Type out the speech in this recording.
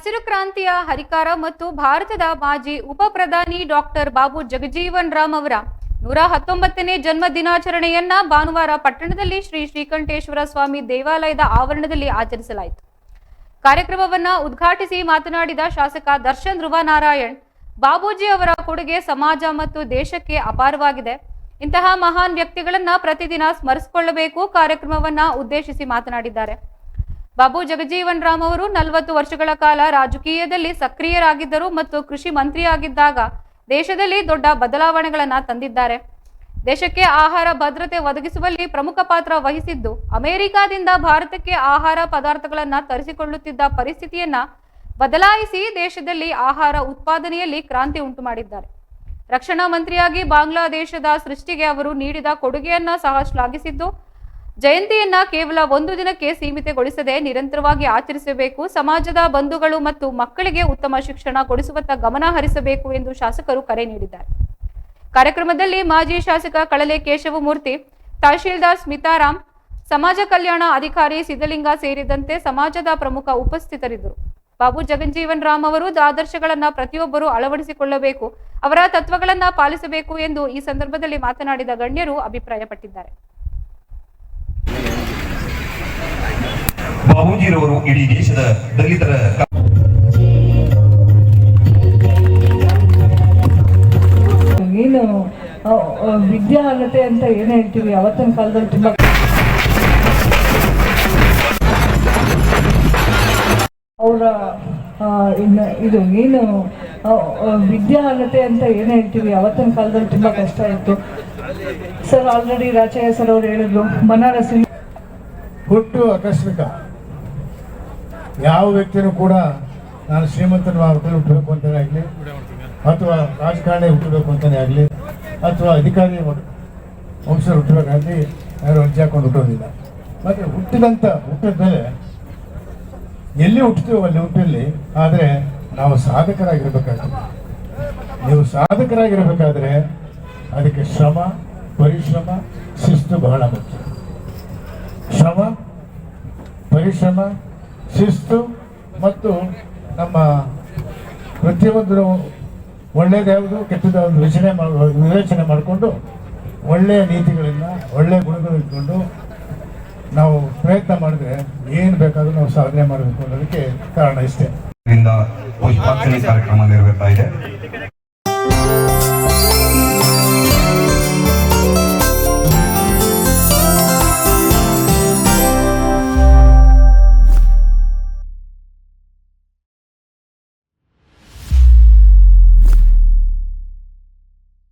ಹಸಿರು ಕ್ರಾಂತಿಯ ಹರಿಕಾರ ಮತ್ತು ಭಾರತದ ಮಾಜಿ ಉಪ ಪ್ರಧಾನಿ ಡಾಕ್ಟರ್ ಬಾಬು ಜಗಜೀವನ್ ರಾಮ್ ಅವರ 119ನೇ ಜನ್ಮ ದಿನಾಚರಣೆಯನ್ನ ಭಾನುವಾರ ಪಟ್ಟಣದಲ್ಲಿ ಶ್ರೀ ಶ್ರೀಕಂಠೇಶ್ವರ ಸ್ವಾಮಿ ದೇವಾಲಯದ ಆವರಣದಲ್ಲಿ ಆಚರಿಸಲಾಯಿತು. ಕಾರ್ಯಕ್ರಮವನ್ನ ಉದ್ಘಾಟಿಸಿ ಮಾತನಾಡಿದ ಶಾಸಕ ದರ್ಶನ್ ಧ್ರುವ ನಾರಾಯಣ್, ಬಾಬೂಜಿ ಅವರ ಕೊಡುಗೆ ಸಮಾಜ ಮತ್ತು ದೇಶಕ್ಕೆ ಅಪಾರವಾಗಿದೆ. ಇಂತಹ ಮಹಾನ್ ವ್ಯಕ್ತಿಗಳನ್ನ ಪ್ರತಿದಿನ ಸ್ಮರಿಸಿಕೊಳ್ಳಬೇಕು. ಕಾರ್ಯಕ್ರಮವನ್ನ ಉದ್ದೇಶಿಸಿ ಮಾತನಾಡಿದ್ದಾರೆ. ಬಾಬು ಜಗಜೀವನ್ ರಾಮ್ ಅವರು 40 ವರ್ಷಗಳ ಕಾಲ ರಾಜಕೀಯದಲ್ಲಿ ಸಕ್ರಿಯರಾಗಿದ್ದರು ಮತ್ತು ಕೃಷಿ ಮಂತ್ರಿಯಾಗಿದ್ದಾಗ ದೇಶದಲ್ಲಿ ದೊಡ್ಡ ಬದಲಾವಣೆಗಳನ್ನು ತಂದಿದ್ದಾರೆ. ದೇಶಕ್ಕೆ ಆಹಾರ ಭದ್ರತೆ ಒದಗಿಸುವಲ್ಲಿ ಪ್ರಮುಖ ಪಾತ್ರ ವಹಿಸಿದ್ದು, ಅಮೆರಿಕಾದಿಂದ ಭಾರತಕ್ಕೆ ಆಹಾರ ಪದಾರ್ಥಗಳನ್ನು ತರಿಸಿಕೊಳ್ಳುತ್ತಿದ್ದ ಪರಿಸ್ಥಿತಿಯನ್ನ ಬದಲಾಯಿಸಿ ದೇಶದಲ್ಲಿ ಆಹಾರ ಉತ್ಪಾದನೆಯಲ್ಲಿ ಕ್ರಾಂತಿ ಉಂಟು ಮಾಡಿದ್ದಾರೆ. ರಕ್ಷಣಾ ಮಂತ್ರಿಯಾಗಿ ಬಾಂಗ್ಲಾದೇಶದ ಸೃಷ್ಟಿಗೆ ಅವರು ನೀಡಿದ ಕೊಡುಗೆಯನ್ನ ಸಹ ಶ್ಲಾಘಿಸಿದ್ದು, ಜಯಂತಿಯನ್ನ ಕೇವಲ ಒಂದು ದಿನಕ್ಕೆ ಸೀಮಿತಗೊಳಿಸದೆ ನಿರಂತರವಾಗಿ ಆಚರಿಸಬೇಕು. ಸಮಾಜದ ಬಂಧುಗಳು ಮತ್ತು ಮಕ್ಕಳಿಗೆ ಉತ್ತಮ ಶಿಕ್ಷಣ ಕೊಡಿಸುವತ್ತ ಗಮನ ಹರಿಸಬೇಕು ಎಂದು ಶಾಸಕರು ಕರೆ ನೀಡಿದ್ದಾರೆ. ಕಾರ್ಯಕ್ರಮದಲ್ಲಿ ಮಾಜಿ ಶಾಸಕ ಕಳಲೆ ಕೇಶವಮೂರ್ತಿ, ತಹಶೀಲ್ದಾರ್ ಸ್ಮಿತಾರಾಮ್, ಸಮಾಜ ಕಲ್ಯಾಣ ಅಧಿಕಾರಿ ಸಿದ್ದಲಿಂಗ ಸೇರಿದಂತೆ ಸಮಾಜದ ಪ್ರಮುಖ ಉಪಸ್ಥಿತರಿದ್ದರು. ಬಾಬು ಜಗಜೀವನ್ ರಾಮ್ ಅವರು ಆದರ್ಶಗಳನ್ನ ಪ್ರತಿಯೊಬ್ಬರು ಅಳವಡಿಸಿಕೊಳ್ಳಬೇಕು, ಅವರ ತತ್ವಗಳನ್ನ ಪಾಲಿಸಬೇಕು ಎಂದು ಈ ಸಂದರ್ಭದಲ್ಲಿ ಮಾತನಾಡಿದ ಗಣ್ಯರು ಅಭಿಪ್ರಾಯಪಟ್ಟಿದ್ದಾರೆ. ಬಾಬೂಜಿರವರು ಇಡೀ ದೇಶದ ದಲಿತರ ಏನು ವಿದ್ಯೆ ಆಗತ್ತೆ ಅಂತ ಏನ್ ಹೇಳ್ತೀವಿ, ಅವತ್ತಿನ ಕಾಲದಲ್ಲಿ ತುಂಬಾ ಅವರ ಇದು ಏನು ವಿದ್ಯೆ ಆಗತ್ತೆ ಅಂತ ಏನ್ ಹೇಳ್ತೀವಿ, ಅವತ್ತಿನ ಕಾಲದಲ್ಲಿ ತುಂಬಾ ಕಷ್ಟ ಇತ್ತು ಸರ್. ಆಲ್ರೆಡಿ ರಾಚಯ್ಯ ಸರ್ ಅವ್ರು ಹೇಳಿದ್ರು, ಬನಾರಸ್ ಹುಟ್ಟು ಆಕಸ್ಮಿಕ. ಯಾವ ವ್ಯಕ್ತಿನೂ ಕೂಡ ನಾನು ಶ್ರೀಮಂತನ ಹುಟ್ಟಬೇಕು ಅಂತಾನೆ ಆಗಲಿ, ಅಥವಾ ರಾಜಕಾರಣಿ ಹುಟ್ಟಬೇಕು ಅಂತಾನೆ ಆಗಲಿ, ಅಥವಾ ಅಧಿಕಾರಿ ವಂಶ ಹುಟ್ಟಬೇಕಾಗಲಿ ಯಾರು ಅರ್ಜಿ ಹಾಕೊಂಡು ಹುಟ್ಟೋದಿಲ್ಲ. ಮತ್ತು ಹುಟ್ಟಿದ ಮೇಲೆ ಎಲ್ಲಿ ಹುಟ್ಟುತ್ತೀವೋ ಅಲ್ಲಿ ಹುಟ್ಟಲ್ಲಿ, ಆದರೆ ನಾವು ಸಾಧಕರಾಗಿರ್ಬೇಕಾಗ್ತದೆ. ನೀವು ಸಾಧಕರಾಗಿರ್ಬೇಕಾದ್ರೆ ಅದಕ್ಕೆ ಶ್ರಮ, ಪರಿಶ್ರಮ, ಶಿಸ್ತು ಬಹಳ ಮುಖ್ಯ. ಶ್ರಮ, ಪರಿಶ್ರಮ, ಶಿಸ್ತು ಮತ್ತು ನಮ್ಮ ಪ್ರತಿಯೊಂದು ಒಳ್ಳೆಯದ್ಯಾವುದು ಕೆಟ್ಟದ್ದು ವಿವೇಚನೆ ಮಾಡಿಕೊಂಡು ಒಳ್ಳೆಯ ನೀತಿಗಳಿಂದ ಒಳ್ಳೆಯ ಗುಣಗಳು ಇಟ್ಕೊಂಡು ನಾವು ಪ್ರಯತ್ನ ಮಾಡಿದ್ರೆ ಏನು ಬೇಕಾದರೂ ನಾವು ಸಾಧನೆ ಮಾಡಬೇಕು ಅನ್ನೋದಕ್ಕೆ ಕಾರಣ ಇಷ್ಟೇ. ಪುಷ್ಪಾರ್ಚನೆ ಕಾರ್ಯಕ್ರಮ ನೆರವೇರ್ತಾ ಇದೆ.